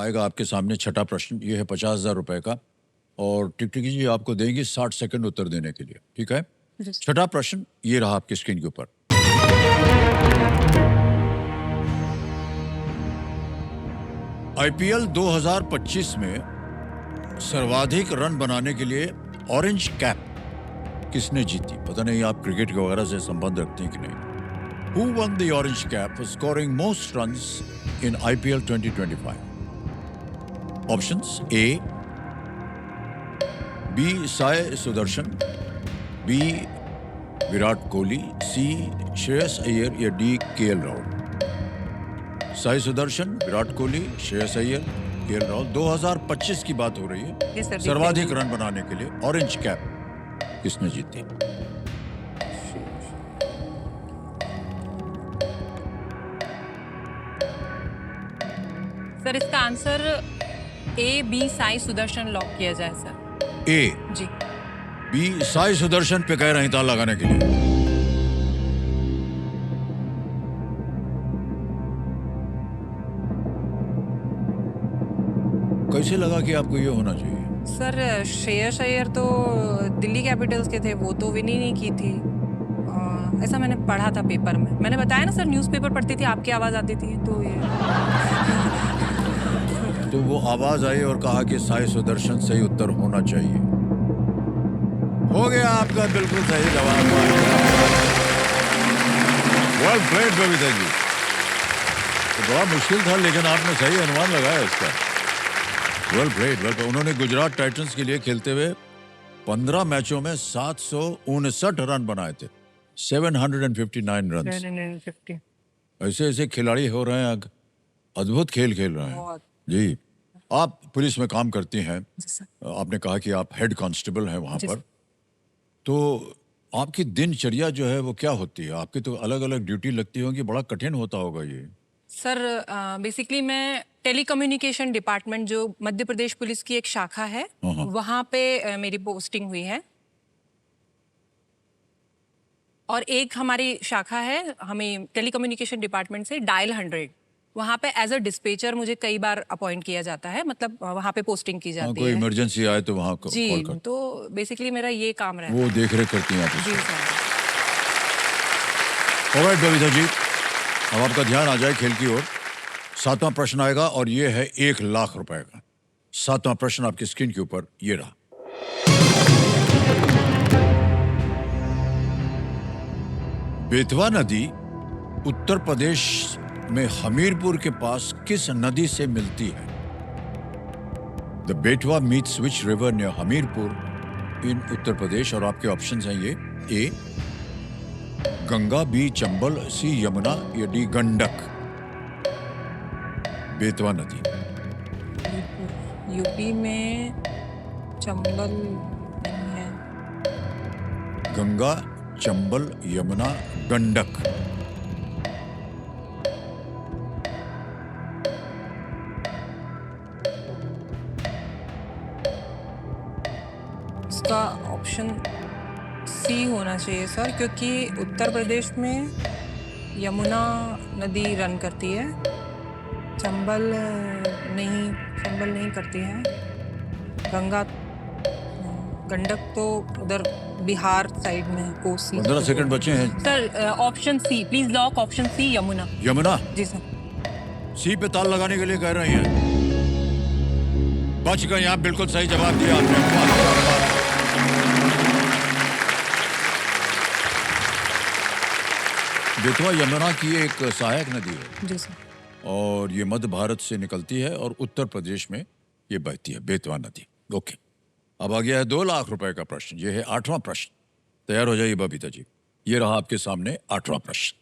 आएगा आपके सामने छठा प्रश्न। ये है 50,000 रुपए का और टिकटिकी जी आपको देंगे 60 सेकंड उत्तर देने के लिए, ठीक है? छठा प्रश्न ये रहा आपकी स्क्रीन के ऊपर। आईपीएल 2025 में सर्वाधिक रन बनाने के लिए ऑरेंज कैप किसने जीती? पता नहीं आप क्रिकेट वगैरह से संबंध रखते हैं कि नहीं। Who won the orange cap for scoring most runs in IPL 2025? Options: A. B. Sai Sudarshan, B. Virat Kohli, C. Shreyas Iyer या D. KL Rahul। Sai Sudarshan, Virat Kohli, Shreyas Iyer, KL Rahul. 2025 की बात हो रही है। सर्वाधिक रन बनाने के लिए ऑरेंज कैप किसने जीती? सर इसका answer A B Sai Sudarshan lock किया जाए सर। ए जी बी साई सुदर्शन पे कह रहे हैं ताला लगाने के लिए। कैसे लगा कि आपको ये होना चाहिए? सर श्रेयस अय्यर तो दिल्ली कैपिटल्स के थे, वो तो विन ही नहीं की थी। ऐसा मैंने पढ़ा था पेपर में। मैंने बताया ना सर, न्यूज़पेपर पढ़ती थी, आपकी आवाज़ आती थी तो ये तो वो आवाज आई और कहा कि साई सुदर्शन सही उत्तर होना चाहिए। हो गया आपका बिल्कुल सही जवाब। Well played Babita ji. तो बड़ा मुश्किल था लेकिन आपने सही अनुमान लगाया इसका। Well played, well played. उन्होंने गुजरात टाइटंस के लिए खेलते हुए 15 मैचों में 759 रन बनाए थे। 759 रन। 750। ऐसे ऐसे खिलाड़ी हो रहे हैं, अद्भुत खेल खेल रहे हैं जी। आप पुलिस में काम करती हैं, आपने कहा कि आप हेड कांस्टेबल हैं वहाँ पर, तो आपकी दिनचर्या जो है वो क्या होती है? आपकी तो अलग अलग ड्यूटी लगती होगी, बड़ा कठिन होता होगा ये। सर बेसिकली मैं टेलीकम्युनिकेशन डिपार्टमेंट, जो मध्य प्रदेश पुलिस की एक शाखा है, वहाँ पे मेरी पोस्टिंग हुई है। और एक हमारी शाखा है, हमें टेलीकम्युनिकेशन डिपार्टमेंट से डायल 100, वहाँ पे एज अ डिस्पैचर मुझे कई बार अपॉइंट किया जाता है, मतलब वहाँ पे पोस्टिंग की जाती है। कोई इमरजेंसी आए तो वहाँ जी, कॉल कर। तो बेसिकली मेरा ये काम रहता है। वो देख रेख करती हैं आप। जी सर। ऑलराइट बबीता जी, अब आपका ध्यान आ जाए खेल की ओर। 7वां प्रश्न आएगा और ये है 1 लाख रुपए का। 7वां प्रश्न आपकी स्क्रीन के ऊपर ये रहा। बेतवा नदी उत्तर प्रदेश में हमीरपुर के पास किस नदी से मिलती है? The Betwa meets which river near Hamirpur in Uttar Pradesh. और आपके ऑप्शंस हैं ये: A Ganga, B Chambal, C Yamuna या डी गंडक। बेतवा नदी यूपी में चंबल नहीं है। गंगा, चंबल, यमुना, गंडक। इसका ऑप्शन सी होना चाहिए सर, क्योंकि उत्तर प्रदेश में यमुना नदी रन करती है, चंबल नहीं करती है, गंडक तो उधर बिहार साइड में, कोसी। 15 सेकंड बचे हैं sir. Option C please lock, option C Yamuna. Yamuna? जी सर। सी पे ताल लगाने के लिए कह रही हैं। बच गए आप, बिल्कुल सही जवाब दिया आपने। बेतवा यमुना की एक सहायक नदी है। जी सर। और ये मध्य भारत से निकलती है और उत्तर प्रदेश में ये बहती है, बेतवा नदी। ओके, अब आ गया है 2 लाख रुपए का प्रश्न। ये है 8वां प्रश्न। तैयार हो जाइए बबीता जी, ये रहा आपके सामने 8वां प्रश्न।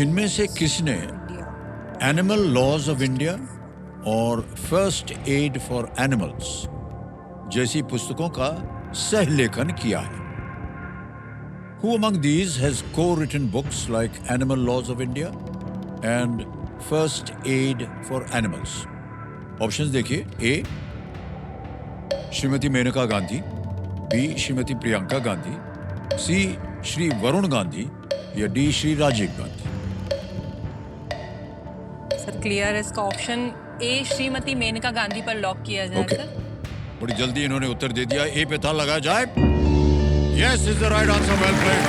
इनमें से किसने एनिमल लॉज ऑफ इंडिया और फर्स्ट एड फॉर एनिमल्स जैसी पुस्तकों का सह लेखन किया है? Who among these has co-written books like Animal Laws of India and First Aid for Animals? Options देखिए: A Shrimati Maneka Gandhi, B Shrimati Priyanka Gandhi, C Shri Varun Gandhi या D Shri Rajiv Gandhi? Sir clear है इसका ऑप्शन ए श्रीमती मेनका गांधी पर लॉक किया जाए ओके। सर। बड़ी जल्दी इन्होंने उत्तर दे दिया। ए पे था लगाया जाए। Yes is the right answer. Well played.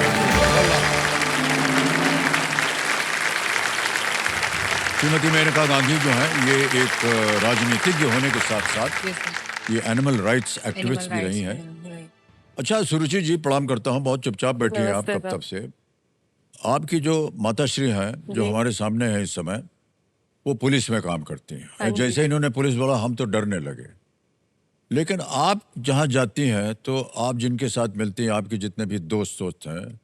Shrimati Maneka Gandhi जो है ये एक राजनीतिज्ञ होने के साथ साथ Yes, sir. ये एनिमल राइट्स एक्टिविस्ट भी रही हैं। अच्छा सुरुचि जी, प्रणाम करता हूँ। बहुत चुपचाप बैठी हैं आप नमस्ते कब सर। तब से। आपकी जो माताश्री हैं जो जी। हमारे सामने है इस समय, वो पुलिस में काम करती हैं। हाँ जी। जैसे इन्होंने पुलिस बोला हम तो डरने लगे। लेकिन आप जहाँ जाती हैं तो आप जिनके साथ मिलती हैं, आपके जितने भी दोस्त हैं,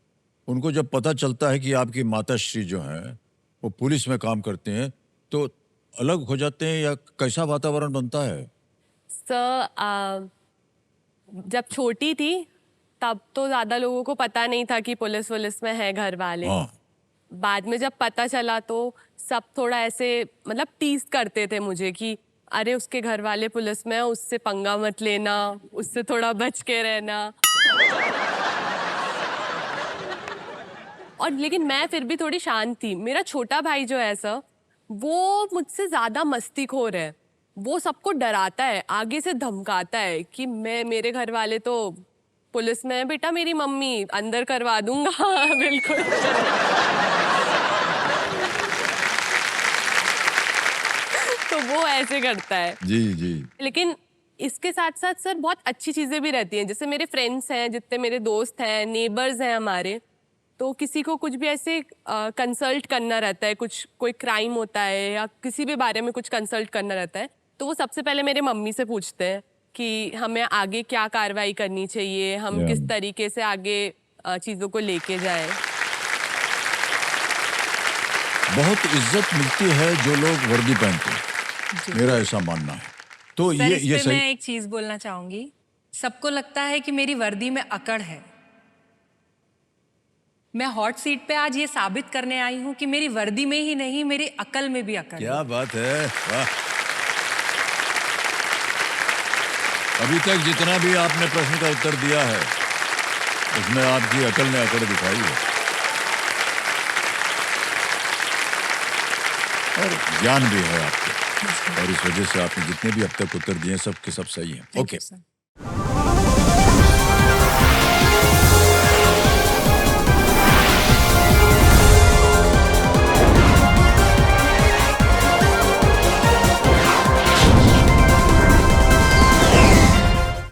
उनको जब पता चलता है कि आपकी माताश्री जो हैं वो पुलिस में काम करते हैं तो अलग हो जाते हैं या कैसा वातावरण बनता है? सर जब छोटी थी तब तो ज्यादा लोगों को पता नहीं था कि पुलिस वुलिस में है घर वाले। हाँ। बाद में जब पता चला तो सब थोड़ा ऐसे मतलब टीज करते थे मुझे कि अरे उसके घर वाले पुलिस में है, उससे पंगा मत लेना, उससे थोड़ा बच के रहना। और लेकिन मैं फिर भी थोड़ी शांत थी। मेरा छोटा भाई जो है सर, वो मुझसे ज्यादा मस्तीखोर है। वो सबको डराता है, आगे से धमकाता है कि मेरे घर वाले तो पुलिस में है बेटा, मेरी मम्मी अंदर करवा दूंगा। बिल्कुल। तो वो ऐसे करता है। जी जी। लेकिन इसके साथ साथ सर बहुत अच्छी चीजें भी रहती हैं। जैसे मेरे फ्रेंड्स हैं, जितने मेरे दोस्त हैं, नेबर्स हैं हमारे, तो किसी को कुछ भी ऐसे कंसल्ट करना रहता है, कुछ कोई क्राइम होता है या किसी भी बारे में कुछ कंसल्ट करना रहता है, तो वो सबसे पहले मेरे मम्मी से पूछते हैं कि हमें आगे क्या कार्रवाई करनी चाहिए, हम Yeah. किस तरीके से आगे चीज़ों को लेके जाएं। बहुत इज्जत मिलती है जो लोग वर्दी पहनते हैं, जी। मेरा ऐसा मानना है। तो सर ये इस पे सही। मैं एक चीज बोलना चाहूंगी। सबको लगता है कि मेरी वर्दी में अकड़ है। मैं हॉट सीट पे आज ये साबित करने आई हूँ कि मेरी वर्दी में ही नहीं, मेरी अकल में भी अकड़ है। क्या बात है, वाह। अभी तक जितना भी आपने प्रश्न का उत्तर दिया है उसमें आपकी अकल ने अकड़ दिखाई है और ज्ञान भी है आपके, और इस वजह से आपने जितने भी अब तक उत्तर दिए सब के सब सही हैं। Thank okay. you, sir.